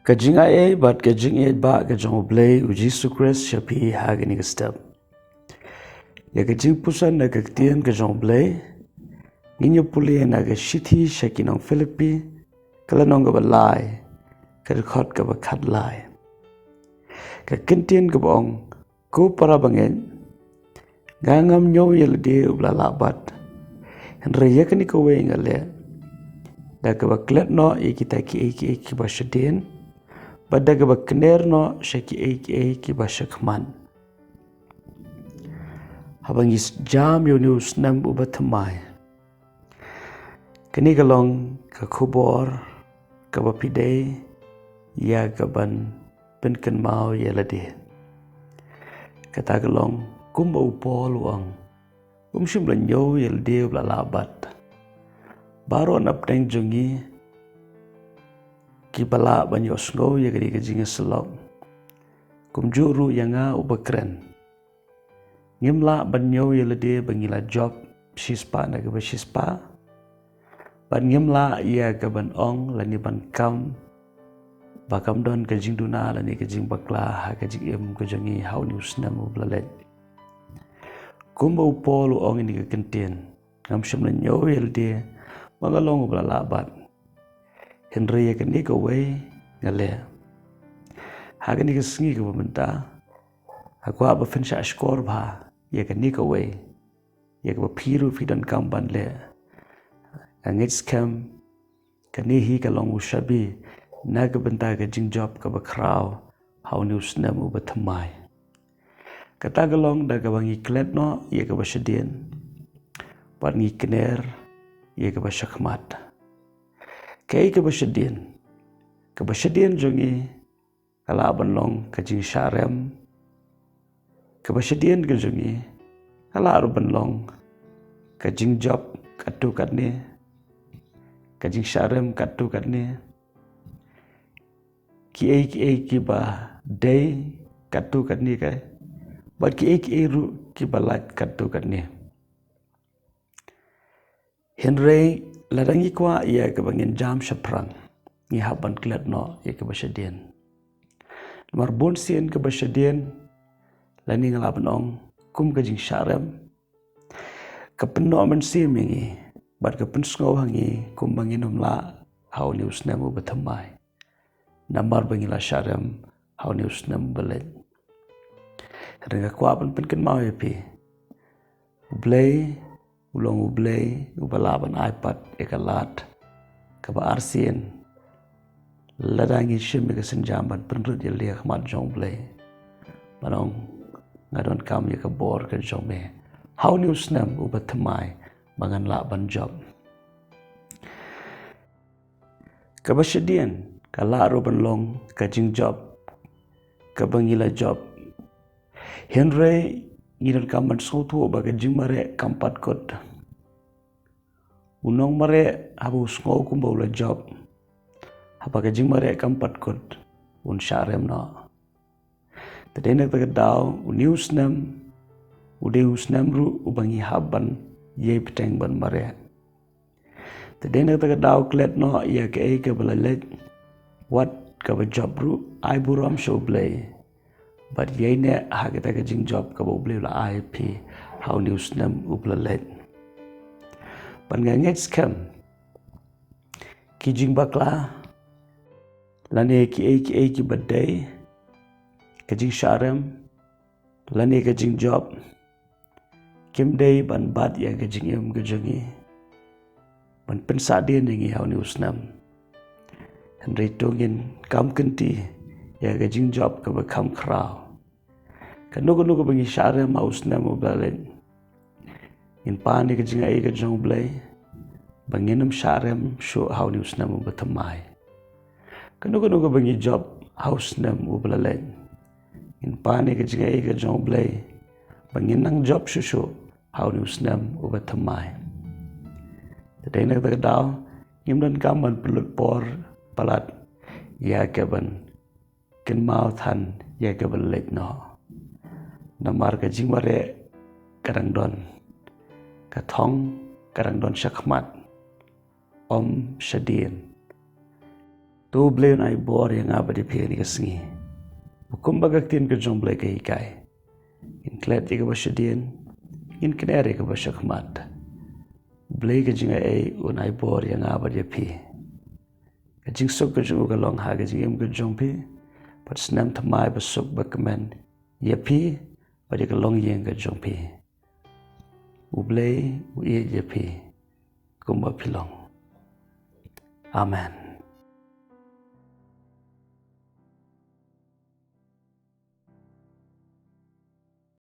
Kajing ai bat kajing ba kajong U Blei u Yesus Christ shapi hagani step. Ya jingpuson na ktien kajong U Blei ninyo puli na shithi shakinong Philippi kalanong ga balai khot ga khat lai. Ktien ga bong ko para bangen gangam nyo yelde ublala bat. Henry yakani Kawei ngale da ga klet no ikita ki bashadin Badaga bakner no shaki ki bashakman. Habangis jam yunus nam ubatamai. Kanigalong kakubor kabapide ya gaban penkan mau yalade. Katagalong kumba upoluang shimlanyo yalde blalabat. Baro napteng jungi Kibala banyo snow ya gadi kajinga selok. Kumjuru yanga ubakren. Ngimla banyo ya lede bangila job shispa na gaba shispa. Ban ngimla ya gaban ong lani ban kam. Bakam don kajing duna lani kajing bakla ha kajing im kajangi hau ni usnam ublalet. Kumba upolu ong ini kekentien. Ngam syamlanyo ya lede mangalong ublalabat. Henry yakani Kawei ngale. Hagani kesengi ke pemerintah. Aku apa fensha skor bah yakani Kawei. Yak piru fidan kamban le. Angit scam kani hi kalong ushabi na ke benta ke jing job ke bakrau hau ni usnam ubatamai. Kata galong da ke bangi klet no yak basyadien. Pat ngi kener yak basyakmat. Kay kebasyadien jongi kalaban long kajing syarem kebasyadien ke jongi kalaban long kajing job katu katne kajing syarem katu katne ki ba day katu katne kai bat ki ru ki balat katu katne Henry ladangi kwa ia kebangin jam syapran ni haban klet no ia kebasyadien marbon sien kebasyadien lani ngalaban ong kum kajing syarem kapeno men sim ngi bat kapen sngo hangi kum bangin umla hau ni usnam ubatamai nambar bangila syarem hau ni usnam belet renga kwa pen mau yapi U Blei ulong U Blei ubalaban iPad ekalat kaba arsien ladangi shim ke senjamban penrut ya liak mat jong Blei manong ngadon kam ya ke bor ke jong me hau ni usnam ubatamai bangan laban job kabasyadien kala roban long kajing job kabangila job Henry Ngiran kaman sotu baga jing mare kampat kot. Unong mare habu sngo kumba ula job. Habaga jing mare kampat kot. Un syarem no. Tadena taga daw uni usnam. Ude usnam ru ubangi haban ye peteng ban mare. Tadena taga daw klet no ia ke balalet. Wat kaba job ru ai buram show Blei. But yene hagita kajing job ka boble la IP how news nam ublalet. Pan nganget scam kijing bakla lane ki badai kajing syarem lane kajing job kim day ban bad yang kajing em kajangi ban pensadien ngi how news nam Henry tongin kam kenti ya kajing job ka bakam kraw kanu bangi syarem aus nam ublalet in pani kajing ai ka jong Blei banginam syarem shu how ni usnam ubatamai kanu bangi job house nam ublalet in pani kajing ai ka jong Blei banginang job shu how ni usnam ubatamai tadai nak daw ngimdan kaman pelut por palat ya kaban ken mau than ya kaban let no namar kajing mare karang don katong karang don syakmat om syadien Tu Blei na ibor yang abadi pia ni kasengi. Bukumba ktien ke jong Blei ke hikai. In klet ika basyadien, in kenere ke basyakmat. Blei ke jinga un ibor yang abadi pia. Kajing sok ke jong ugalong ha kajing im ke jong pi. Pat senam thamai basok bakamen. Ya pi, pada kalong yang ke jong pi. U Blei, u iya ya pi. Kumba pilong. Amen.